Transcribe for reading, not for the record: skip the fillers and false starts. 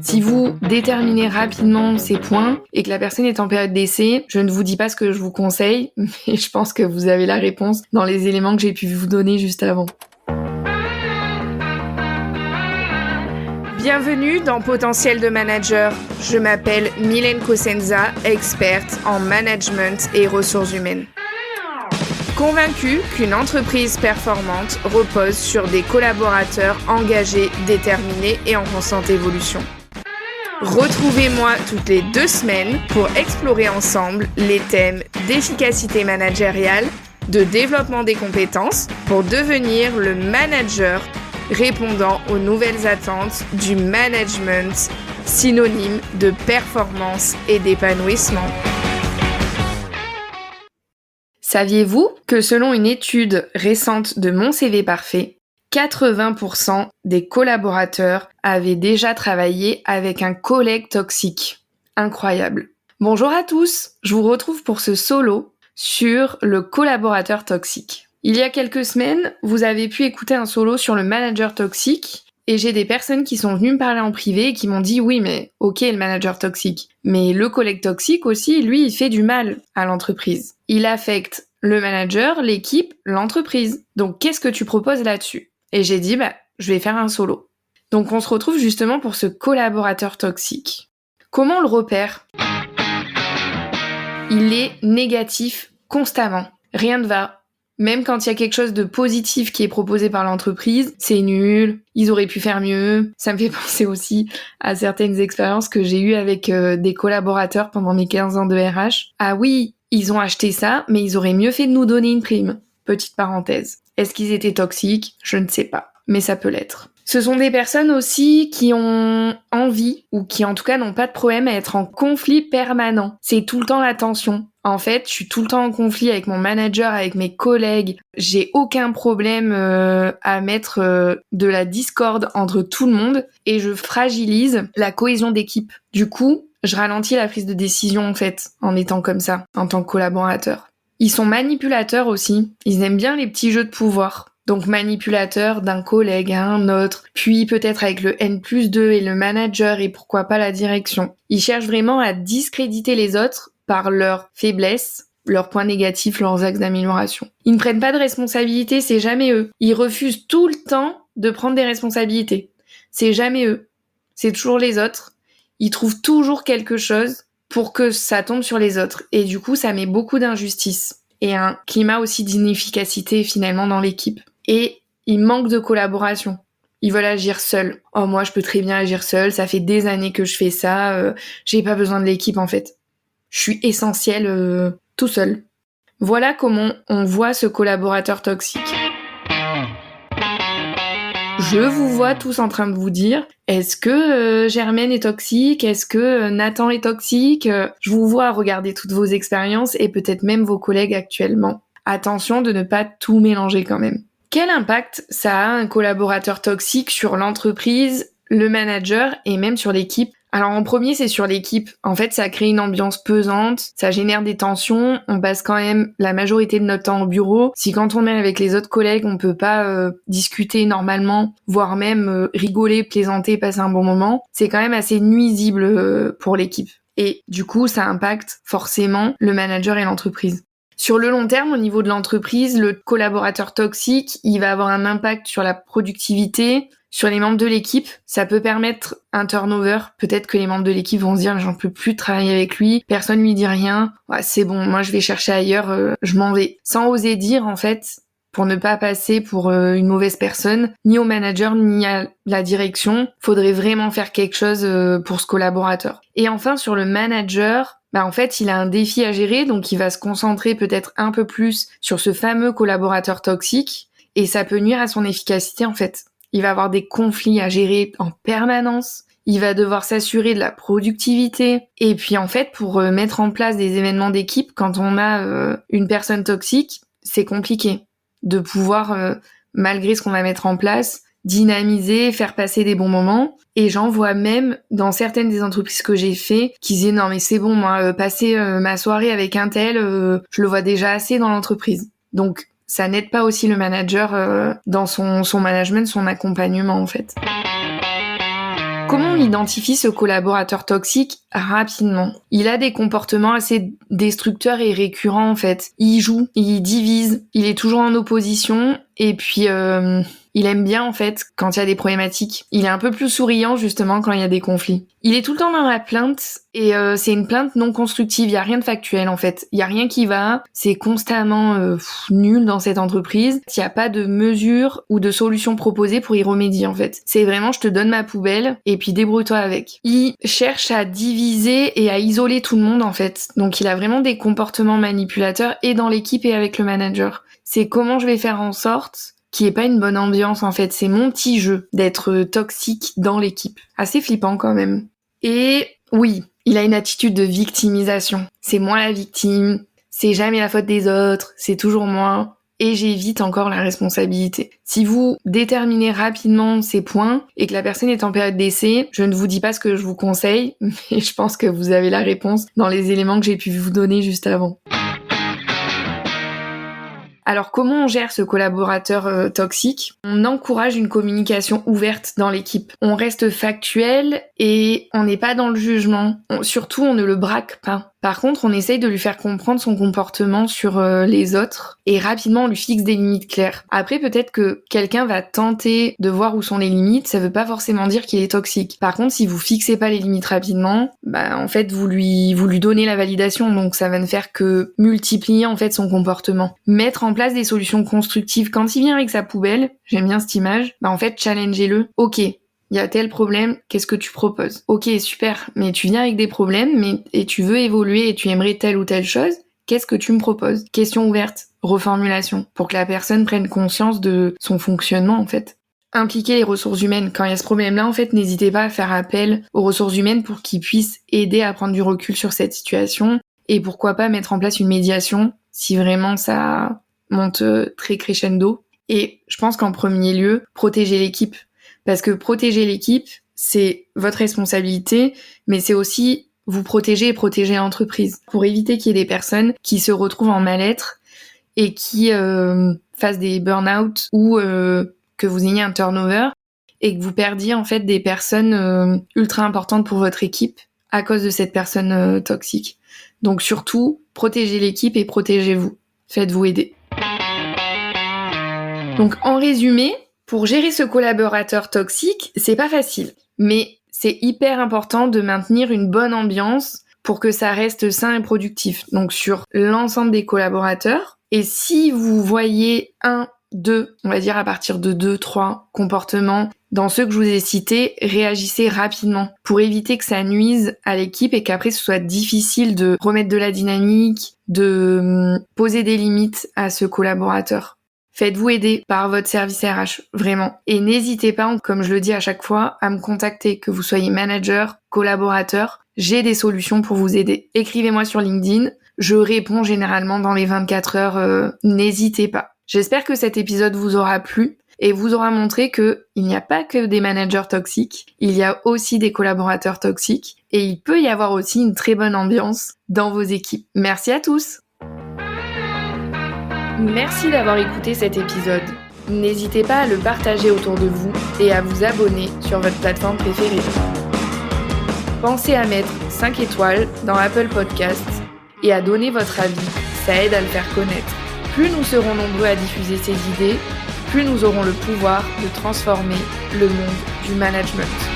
Si vous déterminez rapidement ces points et que la personne est en période d'essai, je ne vous dis pas ce que je vous conseille, mais je pense que vous avez la réponse dans les éléments que j'ai pu vous donner juste avant. Bienvenue dans Potentiel de Manager. Je m'appelle Mylène Cosenza, experte en management et ressources humaines. Convaincue qu'une entreprise performante repose sur des collaborateurs engagés, déterminés et en constante évolution. Retrouvez-moi toutes les 2 semaines pour explorer ensemble les thèmes d'efficacité managériale, de développement des compétences pour devenir le manager répondant aux nouvelles attentes du management, synonyme de performance et d'épanouissement. Saviez-vous que selon une étude récente de Mon CV Parfait, 80% des collaborateurs avaient déjà travaillé avec un collègue toxique? Incroyable. Bonjour à tous, je vous retrouve pour ce solo sur le collaborateur toxique. Il y a quelques semaines, vous avez pu écouter un solo sur le manager toxique et j'ai des personnes qui sont venues me parler en privé et qui m'ont dit oui mais ok le manager toxique, mais le collègue toxique aussi, lui il fait du mal à l'entreprise. Il affecte le manager, l'équipe, l'entreprise. Donc qu'est-ce que tu proposes là-dessus? Et j'ai dit je vais faire un solo. Donc on se retrouve justement pour ce collaborateur toxique. Comment on le repère? Il est négatif constamment. Rien ne va. Même quand il y a quelque chose de positif qui est proposé par l'entreprise, c'est nul, ils auraient pu faire mieux. Ça me fait penser aussi à certaines expériences que j'ai eues avec des collaborateurs pendant mes 15 ans de RH. Ah oui, ils ont acheté ça, mais ils auraient mieux fait de nous donner une prime. Petite parenthèse. Est-ce qu'ils étaient toxiques? Je ne sais pas, mais ça peut l'être. Ce sont des personnes aussi qui ont envie, ou qui en tout cas n'ont pas de problème à être en conflit permanent. C'est tout le temps la tension. En fait, je suis tout le temps en conflit avec mon manager, avec mes collègues. J'ai aucun problème à mettre de la discorde entre tout le monde et je fragilise la cohésion d'équipe. Du coup, je ralentis la prise de décision en fait, en étant comme ça, en tant que collaborateur. Ils sont manipulateurs aussi. Ils aiment bien les petits jeux de pouvoir. Donc manipulateur d'un collègue à un autre, puis peut-être avec le N+2 et le manager et pourquoi pas la direction. Ils cherchent vraiment à discréditer les autres par leurs faiblesses, leurs points négatifs, leurs axes d'amélioration. Ils ne prennent pas de responsabilité, c'est jamais eux. Ils refusent tout le temps de prendre des responsabilités. C'est jamais eux. C'est toujours les autres. Ils trouvent toujours quelque chose pour que ça tombe sur les autres. Et du coup, ça met beaucoup d'injustice. Et un climat aussi d'inefficacité finalement dans l'équipe. Et ils manquent de collaboration. Ils veulent agir seuls. Oh, moi, je peux très bien agir seul. Ça fait des années que je fais ça. J'ai pas besoin de l'équipe, en fait. Je suis essentiel tout seul. Voilà comment on voit ce collaborateur toxique. Je vous vois tous en train de vous dire, est-ce que Germaine est toxique? Est-ce que Nathan est toxique? Je vous vois regarder toutes vos expériences et peut-être même vos collègues actuellement. Attention de ne pas tout mélanger quand même. Quel impact ça a un collaborateur toxique sur l'entreprise, le manager et même sur l'équipe? Alors en premier, c'est sur l'équipe. En fait, ça crée une ambiance pesante, ça génère des tensions, on passe quand même la majorité de notre temps au bureau. Si quand on est avec les autres collègues, on peut pas discuter normalement, voire même rigoler, plaisanter, passer un bon moment, c'est quand même assez nuisible pour l'équipe. Et du coup, ça impacte forcément le manager et l'entreprise. Sur le long terme, au niveau de l'entreprise, le collaborateur toxique, il va avoir un impact sur la productivité, sur les membres de l'équipe. Ça peut permettre un turnover. Peut-être que les membres de l'équipe vont se dire « j'en peux plus travailler avec lui, personne lui dit rien, ouais, c'est bon, moi je vais chercher ailleurs, je m'en vais ». Sans oser dire en fait, pour ne pas passer pour une mauvaise personne, ni au manager, ni à la direction, faudrait vraiment faire quelque chose pour ce collaborateur. Et enfin, sur le manager, en fait, il a un défi à gérer, donc il va se concentrer peut-être un peu plus sur ce fameux collaborateur toxique, et ça peut nuire à son efficacité en fait. Il va avoir des conflits à gérer en permanence, il va devoir s'assurer de la productivité, et puis en fait, pour mettre en place des événements d'équipe, quand on a une personne toxique, c'est compliqué de pouvoir, malgré ce qu'on va mettre en place, dynamiser, faire passer des bons moments. Et j'en vois même dans certaines des entreprises que j'ai fait qui disaient non mais c'est bon, moi passer ma soirée avec un tel, je le vois déjà assez dans l'entreprise. Donc ça n'aide pas aussi le manager dans son management, son accompagnement en fait. Comment on identifie ce collaborateur toxique rapidement? Il a des comportements assez destructeurs et récurrents en fait. Il joue, il divise, il est toujours en opposition et puis il aime bien en fait quand il y a des problématiques. Il est un peu plus souriant justement quand il y a des conflits. Il est tout le temps dans la plainte et c'est une plainte non constructive. Il y a rien de factuel en fait. Il y a rien qui va. C'est constamment nul dans cette entreprise. Il n'y a pas de mesures ou de solutions proposées pour y remédier en fait. C'est vraiment je te donne ma poubelle et puis débrouille-toi avec. Il cherche à diviser et à isoler tout le monde en fait. Donc il a vraiment des comportements manipulateurs et dans l'équipe et avec le manager. C'est comment je vais faire en sorte qu'il n'y ait pas une bonne ambiance en fait. C'est mon petit jeu d'être toxique dans l'équipe. Assez flippant quand même. Et oui, il a une attitude de victimisation. C'est moi la victime, c'est jamais la faute des autres, c'est toujours moi. Et j'évite encore la responsabilité. Si vous déterminez rapidement ces points et que la personne est en période d'essai, je ne vous dis pas ce que je vous conseille, mais je pense que vous avez la réponse dans les éléments que j'ai pu vous donner juste avant. Alors comment on gère ce collaborateur toxique? On encourage une communication ouverte dans l'équipe. On reste factuel et on n'est pas dans le jugement. Surtout, on ne le braque pas. Par contre, on essaye de lui faire comprendre son comportement sur les autres et rapidement on lui fixe des limites claires. Après, peut-être que quelqu'un va tenter de voir où sont les limites, ça veut pas forcément dire qu'il est toxique. Par contre, si vous fixez pas les limites rapidement, en fait, vous lui donnez la validation, donc ça va ne faire que multiplier en fait son comportement. Mettre en place des solutions constructives. Quand il vient avec sa poubelle, j'aime bien cette image, en fait, challengez-le. Ok. Il y a tel problème, qu'est-ce que tu proposes? Ok, super, mais tu viens avec des problèmes, et tu veux évoluer et tu aimerais telle ou telle chose, qu'est-ce que tu me proposes? Question ouverte, reformulation, pour que la personne prenne conscience de son fonctionnement en fait. Impliquer les ressources humaines. Quand il y a ce problème-là, en fait, n'hésitez pas à faire appel aux ressources humaines pour qu'ils puissent aider à prendre du recul sur cette situation, et pourquoi pas mettre en place une médiation, si vraiment ça monte très crescendo. Et je pense qu'en premier lieu, protéger l'équipe. Parce que protéger l'équipe, c'est votre responsabilité, mais c'est aussi vous protéger et protéger l'entreprise. Pour éviter qu'il y ait des personnes qui se retrouvent en mal-être et qui fassent des burn-out ou que vous ayez un turnover et que vous perdiez en fait des personnes ultra importantes pour votre équipe à cause de cette personne toxique. Donc surtout, protégez l'équipe et protégez-vous. Faites-vous aider. Donc en résumé, pour gérer ce collaborateur toxique, c'est pas facile, mais c'est hyper important de maintenir une bonne ambiance pour que ça reste sain et productif. Donc sur l'ensemble des collaborateurs. Et si vous voyez on va dire à partir de 2, 3 comportements dans ceux que je vous ai cités, réagissez rapidement pour éviter que ça nuise à l'équipe et qu'après ce soit difficile de remettre de la dynamique, de poser des limites à ce collaborateur. Faites-vous aider par votre service RH, vraiment. Et n'hésitez pas, comme je le dis à chaque fois, à me contacter, que vous soyez manager, collaborateur. J'ai des solutions pour vous aider. Écrivez-moi sur LinkedIn. Je réponds généralement dans les 24 heures. N'hésitez pas. J'espère que cet épisode vous aura plu et vous aura montré que il n'y a pas que des managers toxiques. Il y a aussi des collaborateurs toxiques. Et il peut y avoir aussi une très bonne ambiance dans vos équipes. Merci à tous. Merci d'avoir écouté cet épisode. N'hésitez pas à le partager autour de vous et à vous abonner sur votre plateforme préférée. Pensez à mettre 5 étoiles dans Apple Podcasts et à donner votre avis, ça aide à le faire connaître. Plus nous serons nombreux à diffuser ces idées, plus nous aurons le pouvoir de transformer le monde du management.